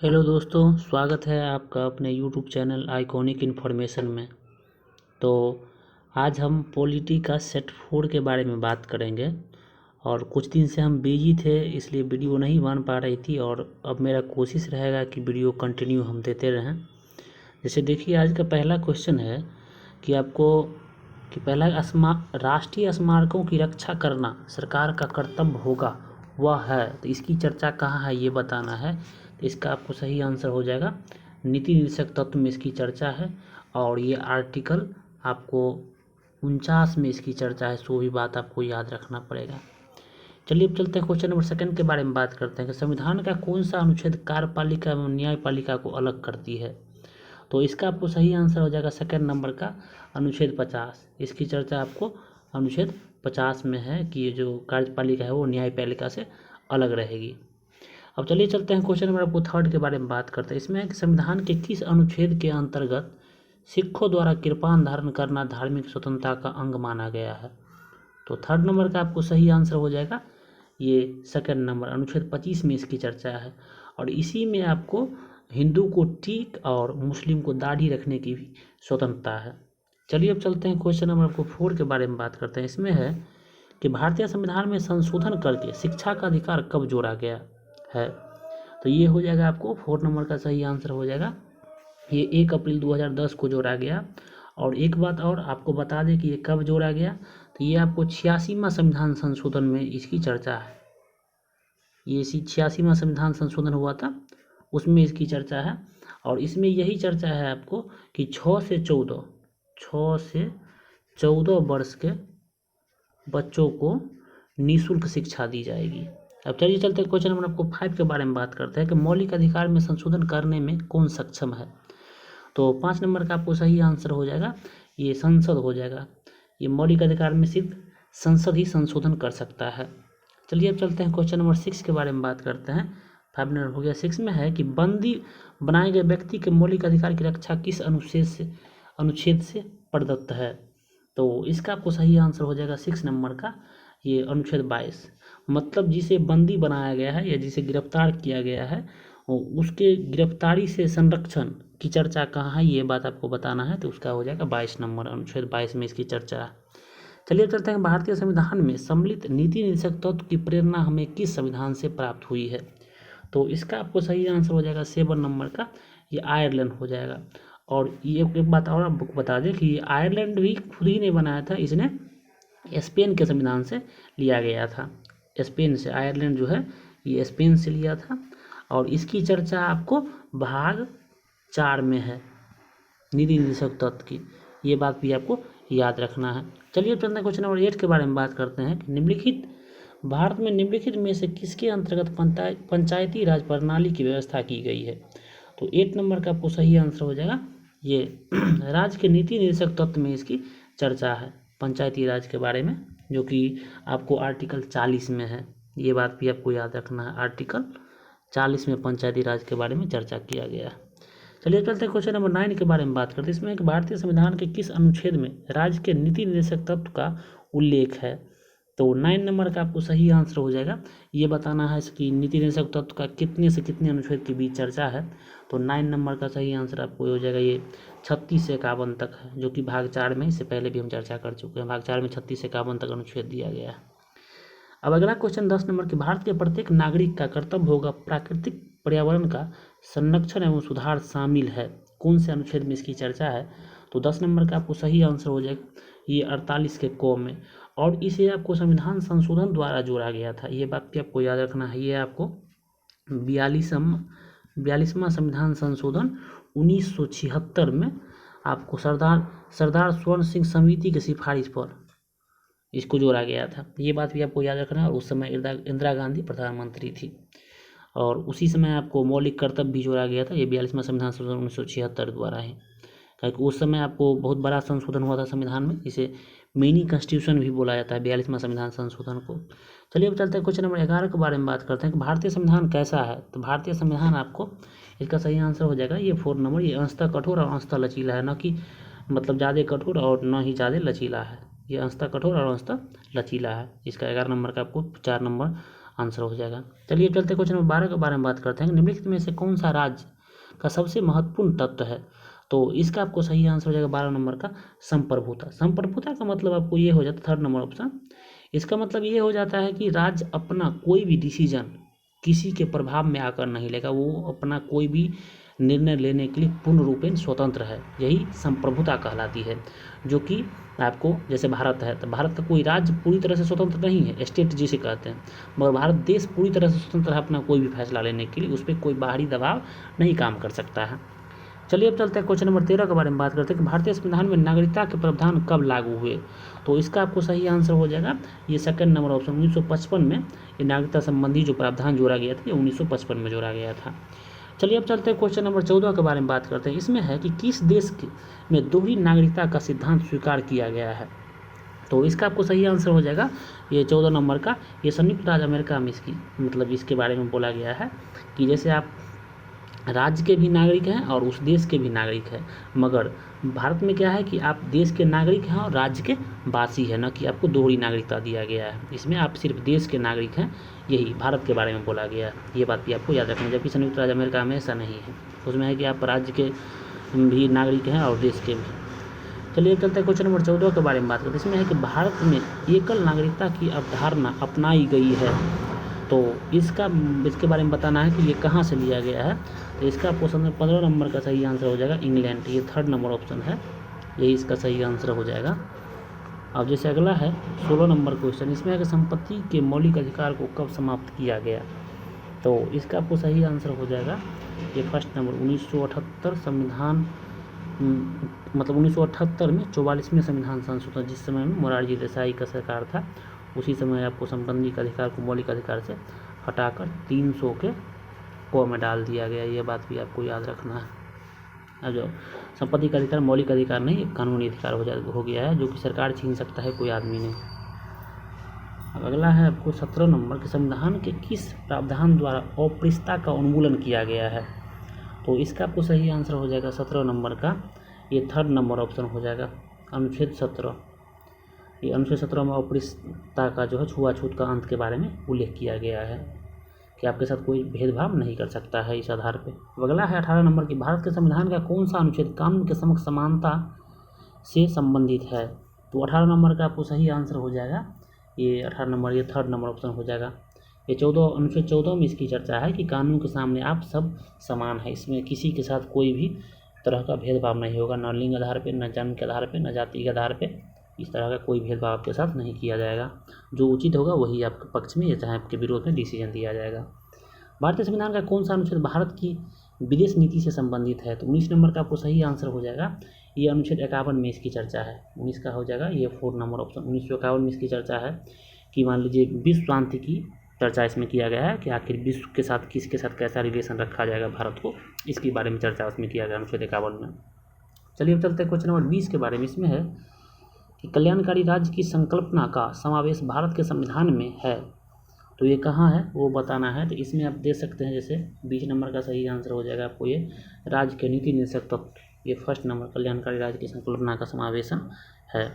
Hello दोस्तों, स्वागत है आपका अपने यूट्यूब चैनल आइकॉनिक इन्फॉर्मेशन में। तो आज हम पॉलिटी का सेट 4 के बारे में बात करेंगे। और कुछ दिन से हम बिजी थे, इसलिए वीडियो नहीं बन पा रही थी, और अब मेरा कोशिश रहेगा कि वीडियो कंटिन्यू हम देते रहें। जैसे देखिए, आज का पहला क्वेश्चन है कि आपको कि पहला राष्ट्रीय स्मारकों की रक्षा करना सरकार का कर्तव्य होगा वह है, तो इसकी चर्चा कहाँ है ये बताना है। तो इसका आपको सही आंसर हो जाएगा नीति निर्देशक तत्व में इसकी चर्चा है, और ये आर्टिकल आपको 49 में इसकी चर्चा है। सो भी बात आपको याद रखना पड़ेगा। चलिए अब चलते हैं क्वेश्चन नंबर 2 के बारे में बात करते हैं कि संविधान का कौन सा अनुच्छेद कार्यपालिका एवं न्यायपालिका को अलग करती है। तो इसका आपको सही आंसर हो जाएगा 2 नंबर का अनुच्छेद 50। इसकी चर्चा आपको अनुच्छेद 50 में है कि ये जो कार्यपालिका है वो न्यायपालिका से अलग रहेगी। अब चलिए चलते हैं क्वेश्चन नंबर आपको 3 के बारे में बात करते हैं। इसमें है कि संविधान के किस अनुच्छेद के अंतर्गत सिखों द्वारा कृपान धारण करना धार्मिक स्वतंत्रता का अंग माना गया है। तो 3 नंबर का आपको सही आंसर हो जाएगा ये 2 नंबर अनुच्छेद 25 में इसकी चर्चा है। और इसी में आपको हिंदू को टीक और मुस्लिम को दाढ़ी रखने की भी स्वतंत्रता है। चलिए अब चलते हैं क्वेश्चन नंबर आपको 4 के बारे में बात करते हैं। इसमें है कि भारतीय संविधान में संशोधन करके शिक्षा का अधिकार कब जोड़ा गया है। तो ये हो जाएगा आपको 4 नंबर का सही आंसर हो जाएगा ये 1 अप्रैल 2010 को जोड़ा गया। और एक बात और आपको बता दें कि ये कब जोड़ा गया, तो ये आपको 86वां संविधान संशोधन में इसकी चर्चा है। ये 86वां संविधान संशोधन हुआ था, उसमें इसकी चर्चा है। और इसमें यही चर्चा है आपको कि 6 से 14 वर्ष के बच्चों को निःशुल्क शिक्षा दी जाएगी। अब चलिए चलते हैं क्वेश्चन नंबर आपको 5 के बारे में बात करते हैं कि मौलिक अधिकार में संशोधन करने में कौन सक्षम है। तो 5 नंबर का आपको सही आंसर हो जाएगा ये संसद हो जाएगा। ये मौलिक अधिकार में सिर्फ संसद ही संशोधन कर सकता है। चलिए अब चलते हैं क्वेश्चन नंबर 6 के बारे में बात करते हैं। 5 नंबर हो गया। 6 में है कि बंदी बनाए गए व्यक्ति के मौलिक अधिकार की रक्षा किस अनुच्छेद से प्रदत्त है। तो इसका आपको सही आंसर हो जाएगा 6 नंबर का ये अनुच्छेद 22। मतलब जिसे बंदी बनाया गया है या जिसे गिरफ्तार किया गया है उसके गिरफ्तारी से संरक्षण की चर्चा कहाँ है ये बात आपको बताना है। तो उसका हो जाएगा 22 नंबर अनुच्छेद 22 में इसकी चर्चा है। चलिए चलते हैं भारतीय संविधान में सम्मिलित नीति निर्देशक तत्व की प्रेरणा हमें किस संविधान से प्राप्त हुई है। तो इसका आपको सही आंसर हो जाएगा 7 नंबर का ये आयरलैंड हो जाएगा। और ये एक बात और आपको बता दें कि आयरलैंड भी खुद ही नहीं बनाया था, इसने स्पेन के संविधान से लिया गया था। स्पेन से आयरलैंड जो है ये स्पेन से लिया था। और इसकी चर्चा आपको भाग 4 में है नीति निर्देशक तत्व की, ये बात भी आपको याद रखना है। चलिए अब चलते हैं क्वेश्चन नंबर 8 के बारे में बात करते हैं कि भारत में निम्नलिखित में से किसके अंतर्गत पंचायती राज प्रणाली की व्यवस्था की गई है। तो 8 नंबर का आपको सही आंसर हो जाएगा ये राज्य के नीति निर्देशक तत्व में इसकी चर्चा है पंचायती राज के बारे में, जो कि आपको आर्टिकल 40 में है। ये बात भी आपको याद रखना है, आर्टिकल 40 में पंचायती राज के बारे में चर्चा किया गया। चलिए चलते हैं क्वेश्चन नंबर 9 के बारे में बात करते हैं। इसमें भारतीय संविधान के किस अनुच्छेद में राज्य के नीति निर्देशक तत्व का उल्लेख है। तो 9 नंबर का आपको सही आंसर हो जाएगा ये बताना है कि नीति निर्देशक तत्व का कितने से कितने अनुच्छेद के बीच चर्चा है। तो 9 नंबर का सही आंसर आपको हो जाएगा ये 36 से 51 तक है, जो कि भाग 4 में इससे पहले भी हम चर्चा कर चुके हैं। भाग 4 में 36 से 51 तक अनुच्छेद दिया गया है। अब अगला क्वेश्चन 10 नंबर की भारत के प्रत्येक नागरिक का कर्तव्य होगा प्राकृतिक पर्यावरण का संरक्षण एवं सुधार शामिल है, कौन से अनुच्छेद में इसकी चर्चा है। तो 10 नंबर का आपको सही आंसर हो जाएगा ये 48 के क में। और इसे आपको संविधान संशोधन द्वारा जोड़ा गया था, ये बात भी आपको याद रखना है। ये आपको 42वां संविधान संशोधन 1976 में आपको सरदार स्वर्ण सिंह समिति की सिफारिश पर इसको जोड़ा गया था, ये बात भी आपको याद रखना है। और उस समय इंदिरा गांधी प्रधानमंत्री थी, और उसी समय आपको मौलिक कर्तव्य भी जोड़ा गया था। ये 42वां संविधान संशोधन 1976 द्वारा है, क्योंकि उस समय आपको बहुत बड़ा संशोधन हुआ था संविधान में, इसे मिनी कॉन्स्टिट्यूशन भी बोला जाता है 42वां संविधान संशोधन को। चलिए अब चलते हैं क्वेश्चन नंबर 11 के बारे में बात करते हैं कि भारतीय संविधान कैसा है। तो भारतीय संविधान आपको इसका सही आंसर हो जाएगा ये 4 नंबर, ये अंशतः कठोर और अंशतः लचीला है, न कि मतलब ज़्यादा कठोर और न ही ज़्यादा लचीला है। ये अंशतः कठोर और अंशतः लचीला है। इसका 11 नंबर का आपको 4 नंबर आंसर हो जाएगा। चलिए चलते क्वेश्चन नंबर 12 के बारे में बात करते हैं। निम्नलिखित में से कौन सा राज्य का सबसे महत्वपूर्ण तत्व है? तो इसका आपको सही आंसर हो जाएगा 12 नंबर का संप्रभुता। संप्रभुता का मतलब आपको ये हो जाता है 3rd नंबर ऑप्शन। इसका मतलब ये हो जाता है कि राज्य अपना कोई भी डिसीजन किसी के प्रभाव में आकर नहीं लेगा, वो अपना कोई भी निर्णय लेने के लिए पूर्ण रूपेण स्वतंत्र है, यही संप्रभुता कहलाती है। जो कि आपको जैसे भारत है, तो भारत का कोई राज्य पूरी तरह से स्वतंत्र नहीं है, स्टेट जिसे कहते हैं, मगर भारत देश पूरी तरह से स्वतंत्र है अपना कोई भी फैसला लेने के लिए, उस पर कोई बाहरी दबाव नहीं काम कर सकता है। चलिए अब चलते हैं क्वेश्चन नंबर 13 के बारे में बात करते हैं कि भारतीय संविधान में नागरिकता के प्रावधान कब लागू हुए? तो इसका आपको सही आंसर हो जाएगा ये 2nd नंबर ऑप्शन। 1955 में ये नागरिकता संबंधी जो प्रावधान जोड़ा गया था, ये 1955 में जोड़ा गया था। चलिए अब चलते हैं क्वेश्चन नंबर 14 के बारे में बात करते हैं। इसमें है कि किस देश में दोहरी नागरिकता का सिद्धांत स्वीकार किया गया है? तो इसका आपको सही आंसर हो जाएगा ये 14 नंबर का, ये संयुक्त राज्य अमेरिका में इसकी मतलब इसके बारे में बोला गया है कि जैसे आप राज्य के भी नागरिक हैं और उस देश के भी नागरिक हैं, मगर भारत में क्या है कि आप देश के नागरिक हैं और राज्य के वासी हैं, न कि आपको दोहरी नागरिकता दिया गया है। इसमें आप सिर्फ देश के नागरिक हैं, यही भारत के बारे में बोला गया है। ये बात भी आपको याद रखना है, जबकि संयुक्त राज्य अमेरिका में ऐसा नहीं है, उसमें है कि आप राज्य के भी नागरिक हैं और देश के भी। चलिए चलते हैं क्वेश्चन नंबर 14 के बारे में बात करते हैं। इसमें है कि भारत में एकल नागरिकता की अवधारणा अपनाई गई है, तो इसके बारे में बताना है कि ये कहाँ से लिया गया है। तो इसका आपको 15 नंबर का सही आंसर हो जाएगा इंग्लैंड, ये 3rd नंबर ऑप्शन है, यही इसका सही आंसर हो जाएगा। अब जैसे अगला है 16 नंबर क्वेश्चन, इसमें है कि संपत्ति के मौलिक अधिकार को कब समाप्त किया गया? तो इसका आपको सही आंसर हो जाएगा ये 1st नंबर 1978 संविधान मतलब 1978 में 44वें संविधान संशोधन, जिस समय में मोरारजी देसाई का सरकार था, उसी समय आपको संपत्ति का अधिकार को मौलिक अधिकार से हटाकर 300 के को में डाल दिया गया। ये बात भी आपको याद रखना है। अब जो संपत्ति का अधिकार मौलिक अधिकार नहीं, एक कानूनी अधिकार हो गया है, जो कि सरकार छीन सकता है, कोई आदमी नहीं। अब अगला है आपको 17 नंबर के संविधान के किस प्रावधान द्वारा अस्पृश्यता का उन्मूलन किया गया है? तो इसका आपको सही आंसर हो जाएगा 17 नंबर का, ये 3rd नंबर ऑप्शन हो जाएगा अनुच्छेद 17। ये अनुच्छेद 17 में अस्पृश्यता का जो है छुआछूत का अंत के बारे में उल्लेख किया गया है कि आपके साथ कोई भेदभाव नहीं कर सकता है इस आधार पे। अगला है 18 नंबर की भारत के संविधान का कौन सा अनुच्छेद कानून के समक्ष समानता से संबंधित है? तो 18 नंबर का आपको सही आंसर हो जाएगा ये 18 नंबर, ये 3rd नंबर ऑप्शन हो जाएगा। ये 14 अनुच्छेद 14 में इसकी चर्चा है कि कानून के सामने आप सब समान है, इसमें किसी के साथ कोई भी तरह का भेदभाव नहीं होगा, न लिंग आधार पे, न जन्म के आधार पे, न जाति के आधार पे, इस तरह का कोई भेदभाव आपके साथ नहीं किया जाएगा। जो उचित होगा वही आपके पक्ष में या चाहे आपके विरोध में डिसीजन दिया जाएगा। भारतीय संविधान का कौन सा अनुच्छेद भारत की विदेश नीति से संबंधित है? तो 19 नंबर का आपको सही आंसर हो जाएगा ये अनुच्छेद 51 में इसकी चर्चा है, 19 का हो जाएगा ये 4 नंबर ऑप्शन। 1951 में इसकी चर्चा है कि मान लीजिए विश्व शांति की चर्चा इसमें किया गया है कि आखिर विश्व के साथ किसके साथ कैसा रिलेशन रखा जाएगा भारत को, इसके बारे में चर्चा उसमें किया गया अनुच्छेद 51 में। चलिए अब चलते हैं क्वेश्चन नंबर 20 के बारे में। इसमें है कि कल्याणकारी राज्य की संकल्पना का समावेश भारत के संविधान में है, तो ये कहाँ है वो बताना है। तो इसमें आप दे सकते हैं जैसे 20 नंबर का सही आंसर हो जाएगा आपको ये राज्य के नीति निर्देशक तत्व, ये 1st नंबर कल्याणकारी राज्य की संकल्पना का समावेशन है।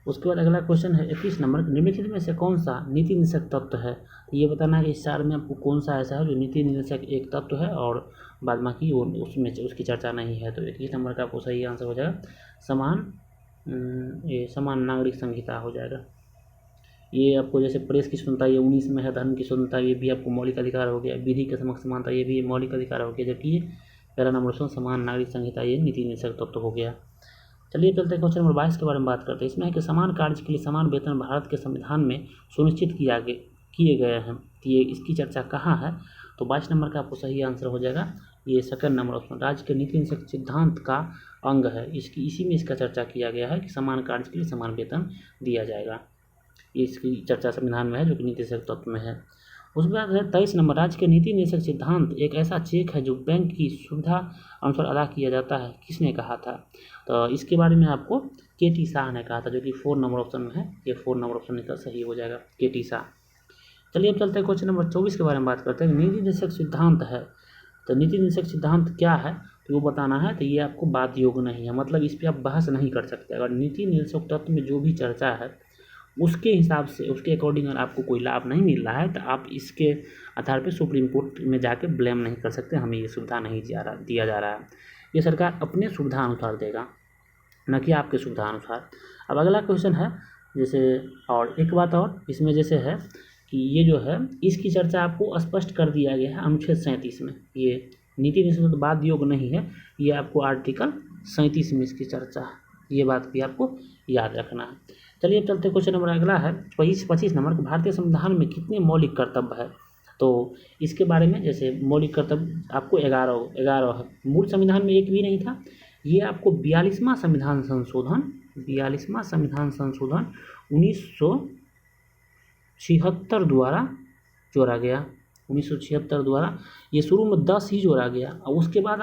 उसके बाद अगला क्वेश्चन है 21 नंबर, निम्नलिखित में से कौन सा नीति निर्देशक तत्व है? तो ये बताना है कि इस 4 में आपको कौन सा ऐसा है जो नीति निर्देशक एक तत्व है और बाद बाकी वो उसमें उसकी चर्चा नहीं है। तो 21 नंबर का आपको सही आंसर हो जाएगा ये समान नागरिक संहिता हो जाएगा। ये आपको जैसे प्रेस की स्वतंत्रता ये 19 में है, धर्म की स्वतंत्रता ये भी आपको मौलिक अधिकार हो गया, विधि के समक्ष समानता ये भी मौलिक अधिकार हो गया, जबकि ये 11 नंबर समान नागरिक संहिता ये नीति निर्देशक तत्व हो गया। चलिए चलते हैं क्वेश्चन नंबर 22 के बारे में बात करते हैं। इसमें है कि समान कार्य के लिए समान वेतन भारत के संविधान में सुनिश्चित किए गए हैं, ये इसकी चर्चा कहाँ है? तो 22 नंबर का आपको सही आंसर हो जाएगा ये 2nd नंबर ऑप्शन, राज्य के नीति निर्देशक सिद्धांत का अंग है, इसी में इसका चर्चा किया गया है कि समान कार्य के लिए समान वेतन दिया जाएगा, इसकी चर्चा संविधान में है जो कि नीति निर्देशक तत्व में है। उसके बाद है 23 नंबर, राज्य के नीति निर्देशक सिद्धांत एक ऐसा चेक है जो बैंक की सुविधा अनुसार अदा किया जाता है, किसने कहा था? तो इसके बारे में आपको के.टी. शाह ने कहा था, जो कि 4 नंबर ऑप्शन में है, ये 4 नंबर ऑप्शन इसका सही हो जाएगा के.टी. शाह। चलिए अब चलते हैं क्वेश्चन नंबर 24 के बारे में बात करते हैं। नीति निर्देशक सिद्धांत है, तो नीति निर्देशक सिद्धांत क्या है तो वो बताना है। तो ये आपको बात योग्य नहीं है, मतलब इस पर आप बहस नहीं कर सकते। अगर नीति निर्देशक तत्व में जो भी चर्चा है उसके हिसाब से, उसके अकॉर्डिंग अगर आपको कोई लाभ नहीं मिल रहा है तो आप इसके आधार पे सुप्रीम कोर्ट में जाके ब्लेम नहीं कर सकते हमें ये सुविधा नहीं दिया जा रहा है। ये सरकार अपने सुविधा अनुसार देगा, न कि आपके सुविधा अनुसार। अब अगला क्वेश्चन है जैसे, और एक बात और इसमें जैसे है कि ये जो है इसकी चर्चा आपको स्पष्ट कर दिया गया है अनुच्छेद 37 में। ये नीति निषेध बाद योग नहीं है, ये आपको आर्टिकल 37 में इसकी चर्चा है, ये बात भी आपको याद रखना है। चलिए अब चलते क्वेश्चन नंबर अगला है 25 नंबर, भारतीय संविधान में कितने मौलिक कर्तव्य है। तो इसके बारे में जैसे मौलिक कर्तव्य आपको 11 है, मूल संविधान में एक भी नहीं था। ये आपको 42वां संविधान संशोधन 1976 द्वारा जोड़ा गया। 1976 द्वारा ये शुरू में 10 ही जोड़ा गया और उसके बाद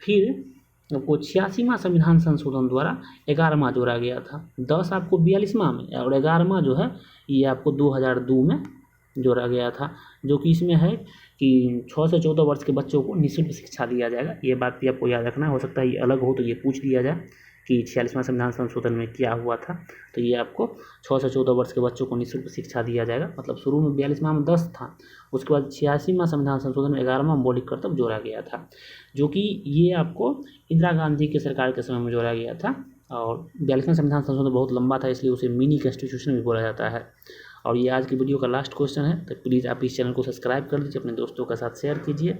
फिर आपको 86वां संविधान संशोधन द्वारा 11वां जोड़ा गया था। 10 आपको 42वां में और 11वां जो है ये आपको 2002 में जोड़ा गया था, जो कि इसमें है कि 6 से 14 वर्ष के बच्चों को निःशुल्क शिक्षा दिया जाएगा। ये बात भी आपको याद रखना, हो सकता है ये अलग हो तो ये पूछ लिया जाए कि 46वां संविधान संशोधन में क्या हुआ था। तो ये आपको 6 से 14 वर्ष के बच्चों को निःशुल्क शिक्षा दिया जाएगा, मतलब शुरू में 42वां में 10 था, उसके बाद 86वां संविधान संशोधन में 11वां मौलिक कर्तव्य जोड़ा गया था, जो कि ये आपको इंदिरा गांधी के सरकार के समय में जोड़ा गया था। और 42वां संविधान संशोधन बहुत लंबा था, इसलिए उसे मिनी कॉन्स्टिट्यूशन भी बोला जाता है। और ये आज की वीडियो का लास्ट क्वेश्चन है, तो प्लीज़ आप इस चैनल को सब्सक्राइब कर लीजिए, अपने दोस्तों के साथ शेयर कीजिए।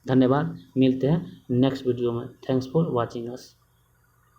धन्यवाद, मिलते हैं नेक्स्ट वीडियो में। Thanks for watching us.